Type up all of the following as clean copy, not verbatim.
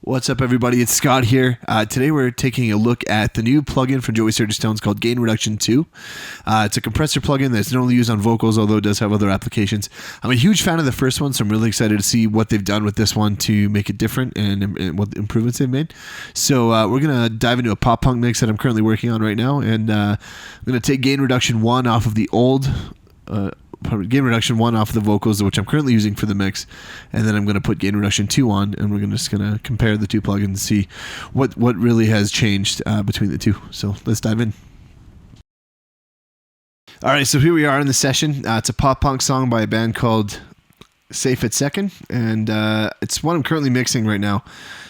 What's up, everybody? It's Scott here. Today we're taking a look at the new plugin from Joey Sturgis Tones called Gain Reduction 2. It's a compressor plugin that's not only used on vocals, although it does have other applications. I'm a huge fan of the first one, so I'm really excited to see what they've done with this one to make it different and what improvements they've made. So we're going to dive into a pop-punk mix that I'm currently working on right now, and I'm going to take Gain Reduction 1 off of the old... Gain Reduction 1 off the vocals, which I'm currently using for the mix, and then I'm going to put Gain Reduction 2 on, and we're just going to compare the two plugins and see what really has changed between the two. So let's dive in. All right, so here we are in the session. It's a pop-punk song by a band called Safe at Second, and it's what I'm currently mixing right now.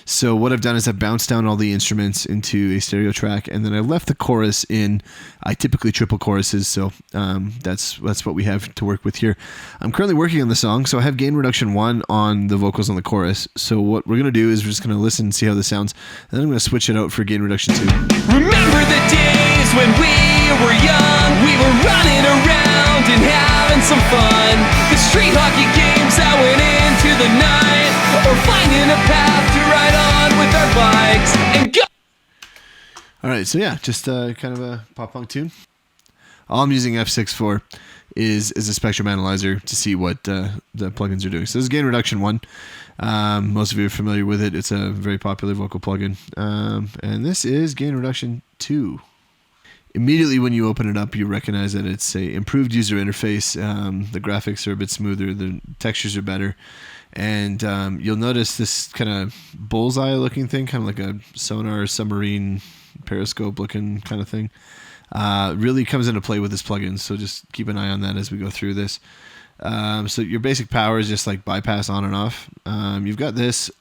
So what I've done is I've bounced down all the instruments into a stereo track, and then I left the chorus in. I typically triple choruses, so that's what we have to work with here. I'm currently working on the song, so I have Gain Reduction 1 on the vocals on the chorus. So what we're going to do is we're just going to listen and see how this sounds, and then I'm going to switch it out for Gain Reduction 2. Remember the days when we were young, we were running around and having some fun. The street hockey games that went into the night, or finding a path to ride on with our bikes and go. All right, so yeah, just kind of a pop-punk tune. All I'm using F6 for is a spectrum analyzer to see what the plugins are doing. So this is Gain Reduction 1. Most of you are familiar with it. It's a very popular vocal plugin. And this is Gain Reduction 2. Immediately when you open it up, you recognize that it's a improved user interface. The graphics are a bit smoother. The textures are better. And you'll notice this kind of bullseye looking thing, kind of like a sonar submarine periscope looking kind of thing. Really comes into play with this plugin, so just keep an eye on that as we go through this. So your basic power is just like bypass on and off. You've got this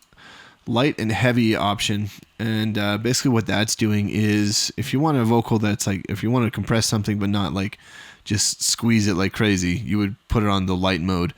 light and heavy option, and basically what that's doing is if you want a vocal that's like, if you want to compress something but not like just squeeze it like crazy, you would put it on the light mode,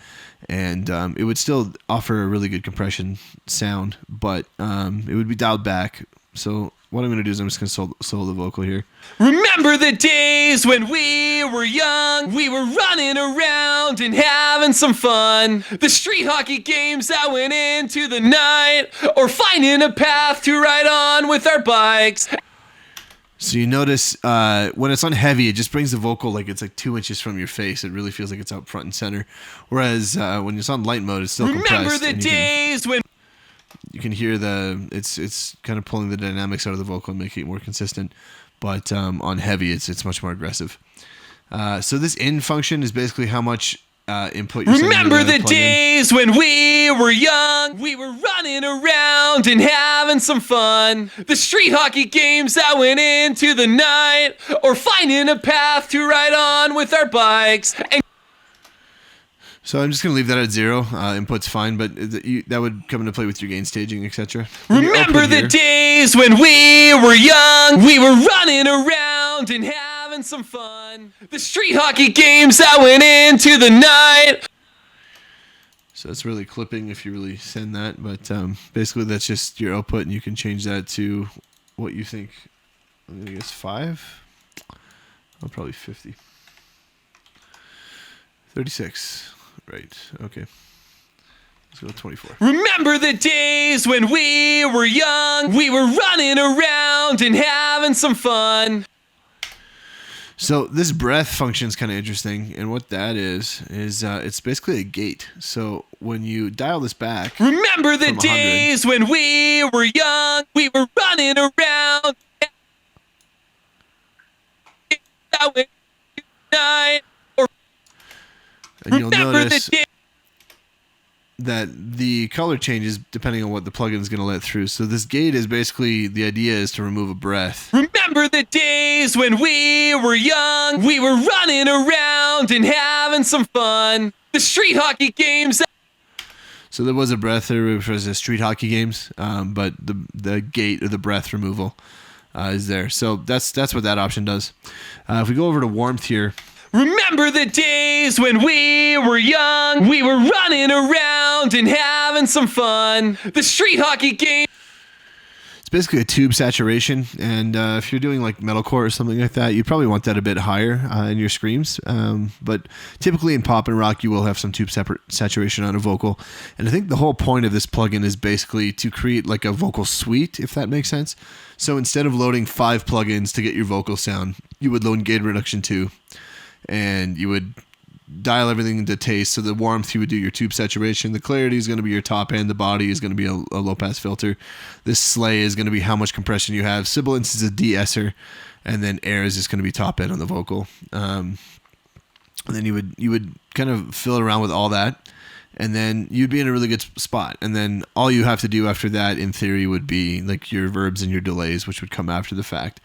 and it would still offer a really good compression sound, but it would be dialed back. So what I'm going to do is I'm just going to solo the vocal here. Remember the days when we were young, we were running around and having some fun. The street hockey games that went into the night, or finding a path to ride on with our bikes. So you notice when it's on heavy, it just brings the vocal like it's like 2 inches from your face. It really feels like it's out front and center. Whereas when it's on light mode, it's still compressed. Remember the days when... You can hear it's kind of pulling the dynamics out of the vocal and making it more consistent. But on heavy, it's much more aggressive. So this in function is basically how much input you're sending. Remember the days when we were young, we were running around and having some fun. The street hockey games that went into the night, or finding a path to ride on with our bikes. And so I'm just going to leave that at 0. Input's fine, but that would come into play with your gain staging, etc. Remember the days when we were young, we were running around and having some fun. The street hockey games that went into the night. So it's really clipping if you really send that, but basically that's just your output, and you can change that to what you think. I guess 5? Oh, probably 50. 36. Right, okay. Let's go 24. Remember the days when we were young, we were running around and having some fun. So this breath function is kind of interesting, and what that is it's basically a gate. So when you dial this back, remember the days when we were young, we were running around. And you'll notice that the color changes depending on what the plugin is going to let through. So this gate is basically, the idea is to remove a breath. Remember the days when we were young, we were running around and having some fun. The street hockey games. So there was a breath there, which was the street hockey games, but the gate or the breath removal is there. So that's what that option does. If we go over to warmth here. Remember the days when we were young, we were running around and having some fun. The street hockey game. It's basically a tube saturation, and if you're doing like metalcore or something like that, you probably want that a bit higher in your screams. But typically in pop and rock, you will have some tube saturation on a vocal. And I think the whole point of this plugin is basically to create like a vocal suite, if that makes sense. So instead of loading 5 plugins to get your vocal sound, you would load gain reduction 2, and you would dial everything into taste. So the warmth, you would do your tube saturation. The clarity is going to be your top end. The body is going to be a low pass filter. This slay is going to be how much compression you have. Sibilance is a de-esser, and then air is just going to be top end on the vocal. And then you would kind of fill it around with all that, and then you'd be in a really good spot. And then all you have to do after that, in theory, would be like your verbs and your delays, which would come after the fact,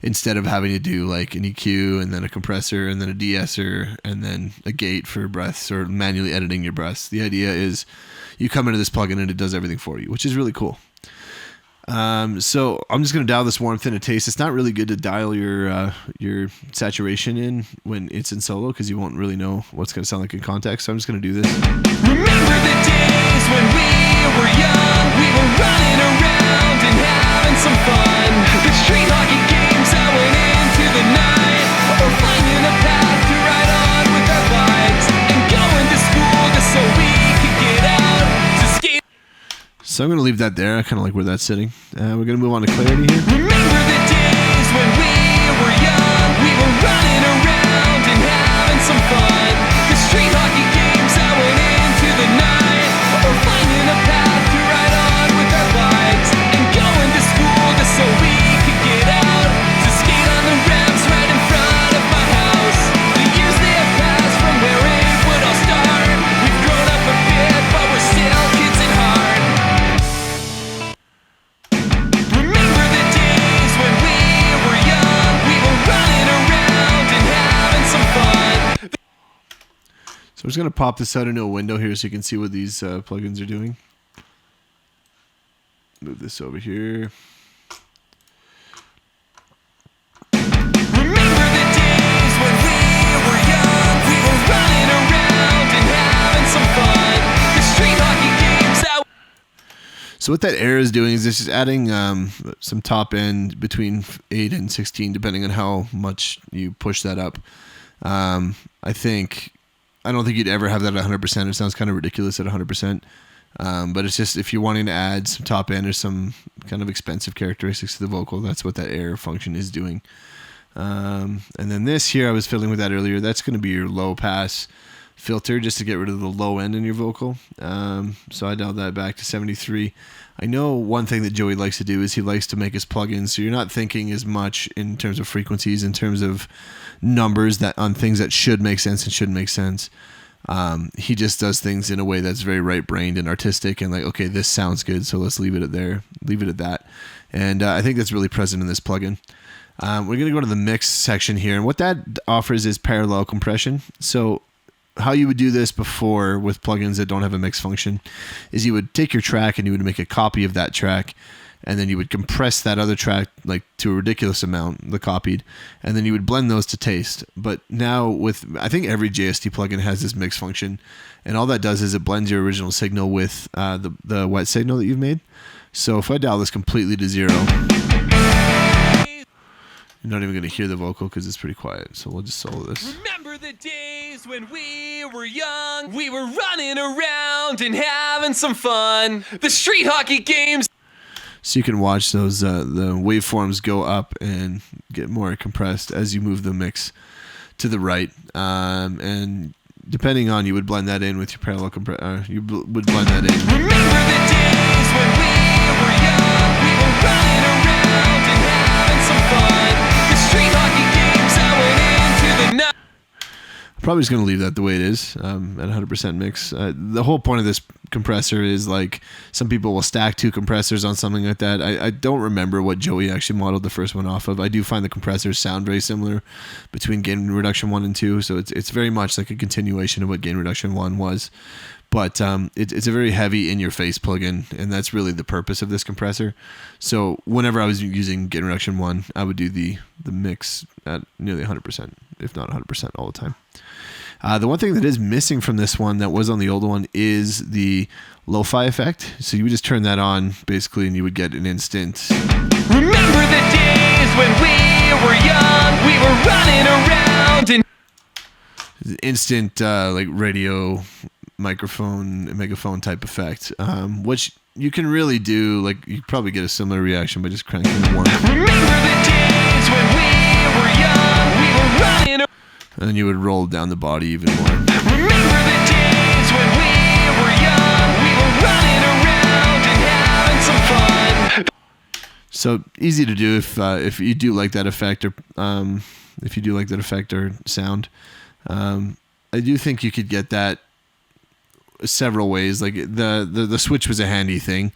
instead of having to do like an EQ and then a compressor and then a de-esser and then a gate for breaths or manually editing your breaths. The idea is you come into this plugin and it does everything for you, which is really cool. So I'm just going to dial this warmth in a taste. It's not really good to dial your saturation in when it's in solo, because you won't really know what's going to sound like in context. So I'm just going to do this. Remember the days when we were young, we were running around and having some fun. The street hockey games that went into the night, or finding a path to ride on with our bikes, and going to school just so we could get out to skate. So I'm going to leave that there. I kind of like where that's sitting. We're going to move on to clarity here. Remember the days when we were young, we were running around and having some fun. The street hockey games that went into the night, or finding a path to ride on with our bikes, and going to school just so we could get out to skate on the ramps right in front of my house. The years they have passed from where it would all start. We've grown up a bit, but we're still kids at heart. Remember the days when we were young, we were running around and having some fun. So I'm just going to pop this out into a window here so you can see what these plugins are doing. Move this over here. Remember the days when we were young, we were running around and having some fun. The street hockey games that. So what that air is doing is this is adding some top end between 8 and 16, depending on how much you push that up. I don't think you'd ever have that at 100%. It sounds kind of ridiculous at 100%. But it's just if you're wanting to add some top end or some kind of expensive characteristics to the vocal, that's what that air function is doing. And then this here, I was fiddling with that earlier. That's going to be your low pass filter just to get rid of the low end in your vocal. So I dialed that back to 73. I know one thing that Joey likes to do is he likes to make his plugins so you're not thinking as much in terms of frequencies, in terms of numbers that on things that should make sense and shouldn't make sense. He just does things in a way that's very right-brained and artistic and like, okay, this sounds good, so let's leave it at there, leave it at that. And I think that's really present in this plugin. We're going to go to the mix section here, and what that offers is parallel compression. So how you would do this before with plugins that don't have a mix function is you would take your track and you would make a copy of that track, and then you would compress that other track like to a ridiculous amount, the copied, and then you would blend those to taste. But now with, I think every JST plugin has this mix function, and all that does is it blends your original signal with the wet signal that you've made. So if I dial this completely to 0, you're not even going to hear the vocal because it's pretty quiet. So we'll just solo this. Remember the days when we were young, we were running around and having some fun. The street hockey games. So you can watch those the waveforms go up and get more compressed as you move the mix to the right. And depending on, you would blend that in with your parallel you would blend that in. Remember the days when we were young, we were running around and having some fun. The street hockey games that went into the night. Probably just going to leave that the way it is at 100% mix. The whole point of this compressor is like some people will stack 2 compressors on something like that. I don't remember what Joey actually modeled the first one off of. I do find the compressors sound very similar between gain reduction 1 and 2, so it's very much like a continuation of what gain reduction 1 was. But it's a very heavy in-your-face plugin, and that's really the purpose of this compressor. So whenever I was using gain reduction 1, I would do the mix at nearly 100%, if not 100% all the time. The one thing that is missing from this one that was on the old one is the lo-fi effect. So you would just turn that on basically and you would get an instant. Remember the days when we were young, we were running around and Instant like radio microphone megaphone type effect, which you can really do. Like you probably get a similar reaction by just cranking the warmth. remember the days when we were young, we were running around. And then you would roll down the body even more. Remember the days when we were young, we were running around and having some fun. So easy to do if you do like that effect or sound. I do think you could get that several ways. Like the switch was a handy thing,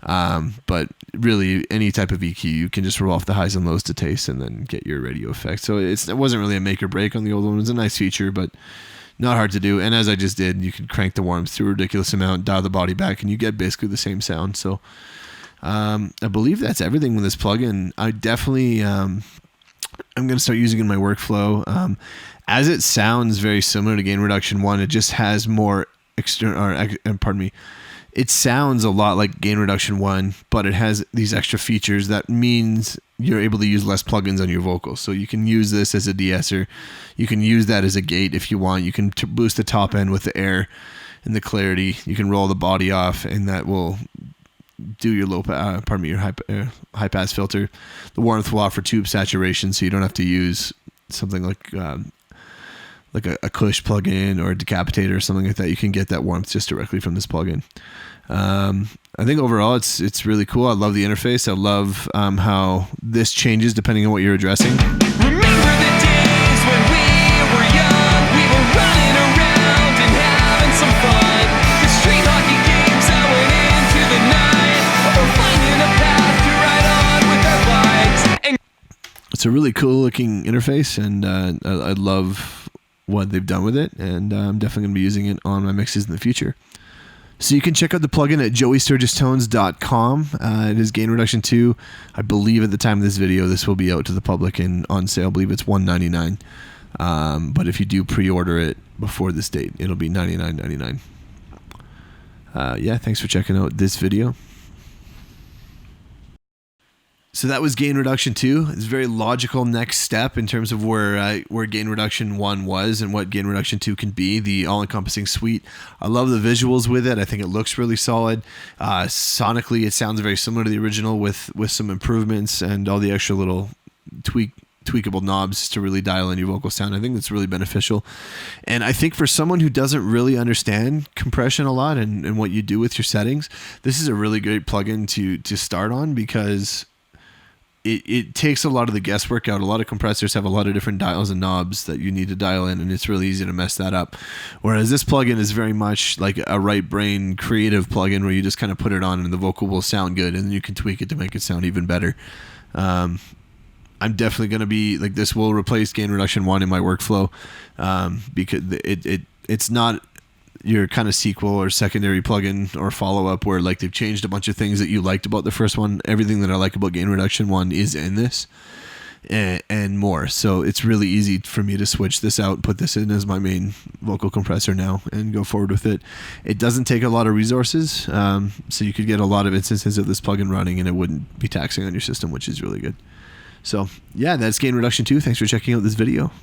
but really any type of EQ you can just roll off the highs and lows to taste and then get your radio effect. So it wasn't really a make or break on the old one. It was a nice feature, but not hard to do. And as I just did, you could crank the warmth to a ridiculous amount, dial the body back, and you get basically the same sound. So I believe that's everything with this plugin. I definitely I'm going to start using it in my workflow. As it sounds very similar to Gain Reduction 1, it just has more it sounds a lot like Gain Reduction 1, but it has these extra features that means you're able to use less plugins on your vocals. So you can use this as a de-esser. You can use that as a gate if you want. You can boost the top end with the air and the clarity. You can roll the body off, and that will do your your high pass filter. The warmth will offer tube saturation, so you don't have to use something like a Cush plugin or a decapitator or something like that. You can get that warmth just directly from this plugin. I think overall it's really cool. I love the interface. I love how this changes depending on what you're addressing. Remember the days when we were young, we were running around and having some fun. The street hockey games that went into the night, or finding a path to ride on with our bikes. And It's a really cool looking interface, and I love what they've done with it, and I'm definitely going to be using it on my mixes in the future. So you can check out the plugin at joeysturgistones.com. It is Gain Reduction 2. I believe at the time of this video, this will be out to the public and on sale. I believe it's $199. But if you do pre-order it before this date, it'll be $99.99. Yeah, thanks for checking out this video. So that was Gain Reduction 2. It's a very logical next step in terms of where Gain Reduction 1 was and what Gain Reduction 2 can be, the all-encompassing suite. I love the visuals with it. I think it looks really solid. Sonically, it sounds very similar to the original with some improvements and all the extra little tweakable knobs to really dial in your vocal sound. I think that's really beneficial. And I think for someone who doesn't really understand compression a lot and what you do with your settings, this is a really great plugin to start on, because it takes a lot of the guesswork out. A lot of compressors have a lot of different dials and knobs that you need to dial in, and it's really easy to mess that up. Whereas this plugin is very much like a right brain creative plugin where you just kind of put it on and the vocal will sound good, and then you can tweak it to make it sound even better. I'm definitely going to be like, this will replace Gain Reduction 1 in my workflow, because it's not your kind of sequel or secondary plugin or follow-up where like they've changed a bunch of things that you liked about the first one. Everything that I like about Gain Reduction 1 is in this and more. So it's really easy for me to switch this out, put this in as my main vocal compressor now, and go forward with it. It doesn't take a lot of resources, so you could get a lot of instances of this plugin running and it wouldn't be taxing on your system, which is really good. So yeah, that's Gain Reduction 2. Thanks for checking out this video.